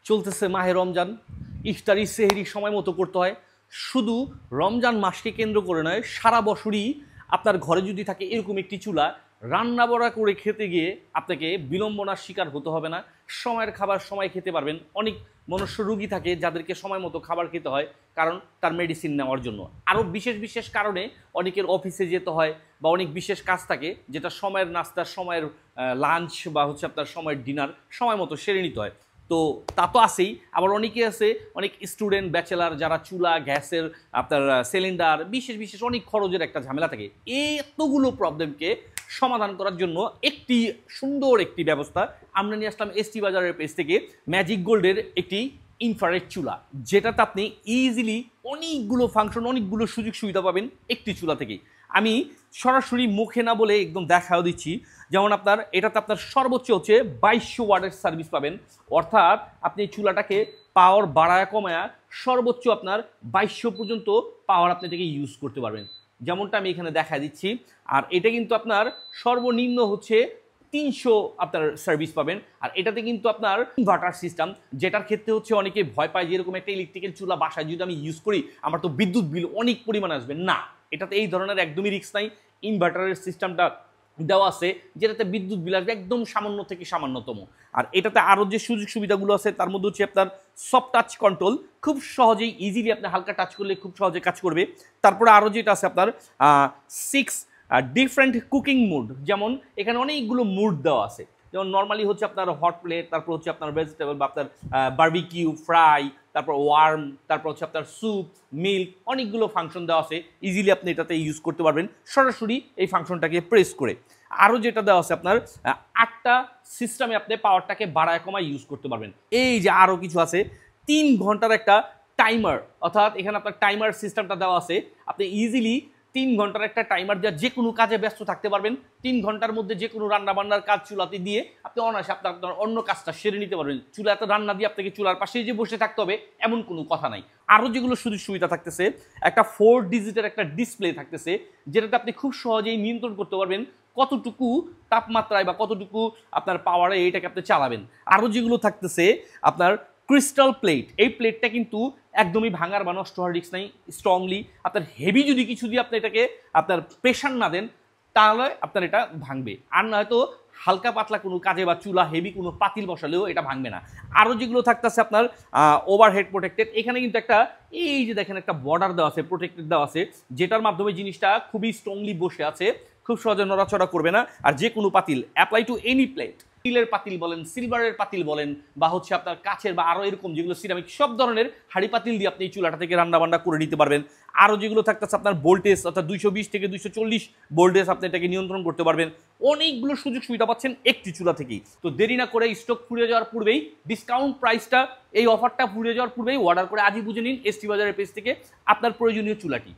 চলতেছে মাহে রমজান, ইফতারি সেহরি সময় মতো করতে হয়। শুধু রমজান মাসকে কেন্দ্র করে নয়, সারা বছরই আপনার ঘরে যদি থাকে এরকম একটি চুলা, রান্না বড়া করে খেতে গিয়ে আপনাকে বিড়ম্বনার শিকার হতে হবে না। সময়ের খাবার সময় খেতে পারবেন। অনেক মনুষ্য রোগী থাকে যাদেরকে সময় মতো খাবার খেতে হয়, কারণ তার মেডিসিন নেওয়ার জন্য। আরও বিশেষ বিশেষ কারণে অনেকের অফিসে যেতে হয় বা অনেক বিশেষ কাজ থাকে, যেটা সময়ের নাস্তার, সময়ের লাঞ্চ বা হচ্ছে আপনার সময়ের ডিনার সময় মতো সেরে নিতে হয়। তো তা তো আছেই, আবার অনেকে আছে, অনেক স্টুডেন্ট ব্যাচেলার যারা চুলা গ্যাসের আপনার সিলিন্ডার বিশেষ বিশেষ অনেক খরচের একটা ঝামেলা থাকে। এই এতগুলো প্রবলেমকে সমাধান করার জন্য একটি সুন্দর একটি ব্যবস্থা আমরা নিয়ে আসলাম এসটি বাজারের পেজ থেকে, ম্যাজিক গোল্ডের একটি ইনফ্রারেড চুলা, যেটাতে আপনি ইজিলি অনেকগুলো ফাংশন, অনেকগুলো সুযোগ সুবিধা পাবেন একটি চুলা থেকেই। আমি সরাসরি মুখে না বলে একদম দেখাও দিচ্ছি। যেমন আপনার এটাতে আপনার সর্বোচ্চ হচ্ছে 2200 ওয়াটের সার্ভিস পাবেন, অর্থাৎ আপনি চুলাটাকে পাওয়ার বাড়ায় কমায়া সর্বোচ্চ আপনার 2200 পর্যন্ত পাওয়ার আপনি থেকে ইউজ করতে পারবেন, যেমনটা আমি এখানে দেখা দিচ্ছি। আর এটা কিন্তু আপনার সর্বনিম্ন হচ্ছে 300 আপনার সার্ভিস পাবেন। আর এটাতে কিন্তু আপনার ইনভার্টার সিস্টেম, যেটার ক্ষেত্রে হচ্ছে অনেকে ভয় পায়, যেরকম একটা ইলেকট্রিক্যাল চুলা বাসায় যদি আমি ইউজ করি আমার তো বিদ্যুৎ বিল অনেক পরিমাণে আসবে। না, এটাতে এই ধরনের একদমই রিস্ক নাই। ইনভার্টারের সিস্টেমটা দেওয়া আছে, যেটাতে বিদ্যুৎ বিল আসবে একদম সামান্য থেকে সামান্যতম। আর এটাতে আরও যে সুযোগ সুবিধাগুলো আছে তার মধ্যে হচ্ছে আপনার সফট টাচ কন্ট্রোল, খুব সহজেই ইজিলি আপনি হালকা টাচ করলে খুব সহজে কাজ করবে। তারপরে আরও যেটা আছে আপনার 6 ডিফারেন্ট কুকিং মুড, যেমন এখানে অনেকগুলো মুড দেওয়া আছে। যেমন নর্মালি হচ্ছে আপনার হট প্লেট, তারপর হচ্ছে আপনার ভেজিটেবল বা আপনার বারবিকিউ ফ্রাই, তারপর ওয়ার্ম, তারপর হচ্ছে আপনার স্যুপ, মিল্ক, অনেকগুলো ফাংশন দেওয়া আছে। ইজিলি আপনি এটাতে ইউজ করতে পারবেন সরাসরি এই ফাংশনটাকে প্রেস করে। আরও যেটা দেওয়া আছে আপনার 8টা সিস্টেমে আপনি পাওয়ারটাকে বাড়ায় কমায় ইউজ করতে পারবেন। এই যে আরও কিছু আছে, 3 ঘন্টার একটা টাইমার, অর্থাৎ এখানে আপনার টাইমার সিস্টেমটা দেওয়া আছে। আপনি ইজিলি 3 ঘন্টার একটা টাইমার দিয়ে যে কোনো কাজে ব্যস্ত থাকতে পারবেন। 3 ঘন্টার মধ্যে যে কোনো রান্না বান্নার কাজ চুলাতে দিয়ে আপনি অনায়াসে আপনার অন্য কাজটা সেরে নিতে পারবেন। চুলাতে রান্না দিয়ে আপনাকে চুলার পাশেই যে বসে থাকতে হবে এমন কোনো কথা নাই। আরও যেগুলো সুযোগ সুবিধা থাকতেছে, একটা 4 ডিজিটের একটা ডিসপ্লে থাকতেছে, যেটাতে আপনি খুব সহজেই নিয়ন্ত্রণ করতে পারবেন কতটুকু তাপমাত্রায় বা কতটুকু আপনার পাওয়ারে এইটাকে আপনি চালাবেন। আরও যেগুলো থাকতেছে আপনার ক্রিস্টাল প্লেট, এই প্লেটটা কিন্তু একদমই ভাঙার বা নষ্ট হওয়ার রিস্ক নাই। স্ট্রংলি আপনার হেভি যদি কিছু দিয়ে আপনি এটাকে আপনার প্রেশার না দেন তাহলে আপনার এটা ভাঙবে, আর নয়তো হালকা পাতলা কোনো কাজে বা চুলা হেভি কোনো পাতিল বসালেও এটা ভাঙবে না। আরও যেগুলো থাকতেছে আপনার ওভারহেড প্রোটেক্টেড, এখানে কিন্তু একটা এই যে দেখেন একটা বর্ডার দেওয়া আছে, প্রোটেক্টেড দেওয়া আছে, যেটার মাধ্যমে জিনিসটা খুবই স্ট্রংলি বসে আছে, খুব সহজে নড়াচড়া করবে না। আর যে কোনো পাতিল, অ্যাপ্লাই টু এনি প্লেট, স্টিলের পাতিল বলেন, সিলভারের পাতিল বলেন, বা হচ্ছে আপনার কাচের বা আরও এরকম যেগুলো সিরামিক, সব ধরনের হাঁড়ি পাতিল দিয়ে আপনি এই চুলাটা থেকে রান্না বান্না করে নিতে পারবেন। আরও যেগুলো থাকতেছে আপনার ভোল্টেজ, অর্থাৎ 220 থেকে 240 ভোল্টেজ আপনি এটাকে নিয়ন্ত্রণ করতে পারবেন। অনেকগুলো সুযোগ সুবিধা পাচ্ছেন একটি চুলা থেকেই। তো দেরি না করে স্টক ফুরিয়ে যাওয়ার পূর্বেই, ডিসকাউন্ট প্রাইসটা, এই অফারটা ফুরিয়ে যাওয়ার পূর্বেই অর্ডার করে আজই বুঝে নিন এসটি বাজারের পেজ থেকে আপনার প্রয়োজনীয় চুলাটি।